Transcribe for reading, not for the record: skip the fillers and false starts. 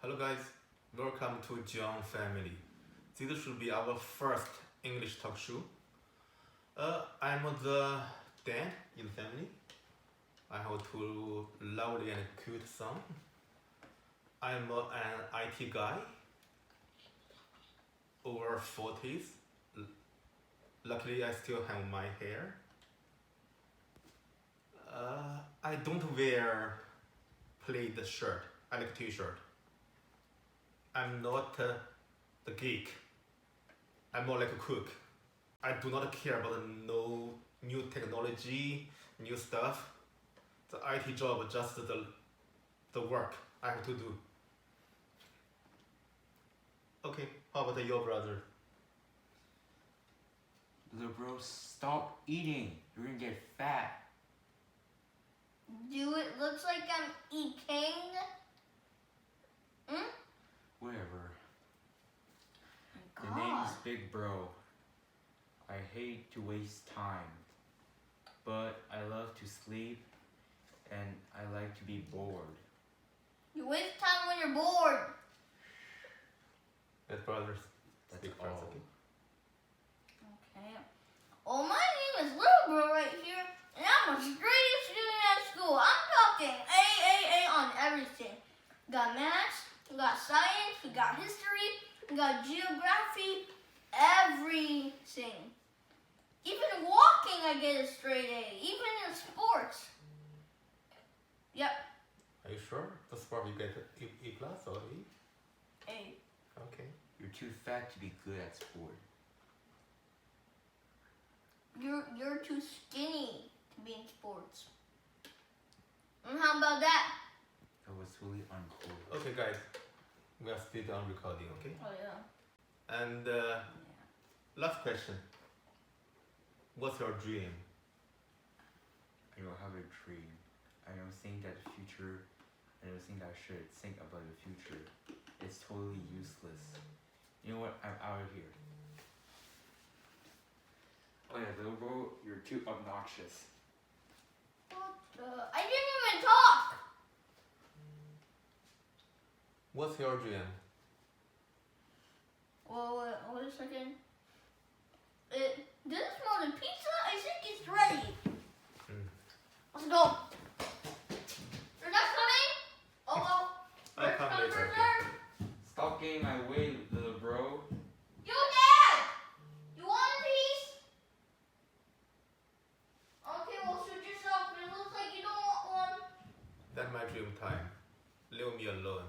Hello guys, welcome to John Family. This should be our first English talk show. I'm the dad in the family. I have two lovely and cute sons. I'm an IT guy, over 40s. Luckily, I still have my hair. I don't wear plaid shirt. I like t-shirt. I'm not the geek. I'm more like a cook. I do not care about no new technology, new stuff. The IT job, just the work I have to do. Okay, how about your brother? Little bro, stop eating. You're gonna get fat. Do it looks like I'm eating? Whatever. Oh The my name God. is Big Bro. I hate to waste time, but I love to sleep and I like to be bored. You waste time when you're bored. Yes, brothers. That's Speak first, all. okay? Okay. Well, my name is Little Bro right here, and I'm a straight student at school. I'm talking A on everything. Got math, we got science, we got history, we got geography, everything. Even walking, I get a straight A. Even in sports. Yep, Are you sure? The sport you get A plus or A? A. Okay. You're too fat to be good at sport. You're too skinny to be in sports. And how about that? That was really uncool. Okay, guys. We are still on recording, okay? Oh yeah. And last question. What's your dream? I don't have a dream. I don't think that the future, I don't think I should think about the future. It's totally useless. You know what? I'm out of here. Oh yeah, little bro, you're too obnoxious. I didn't even talk. What's your dream? Well, wait a second. Does it smell like pizza? I think it's ready. Let's go. You're not coming? Oh well. I'll First come come, later, first okay? serve. Stop getting my way, little bro. You Dad! You want a piece? Okay, well suit yourself. It looks like you don't want one. That's my dream time. Leave me alone.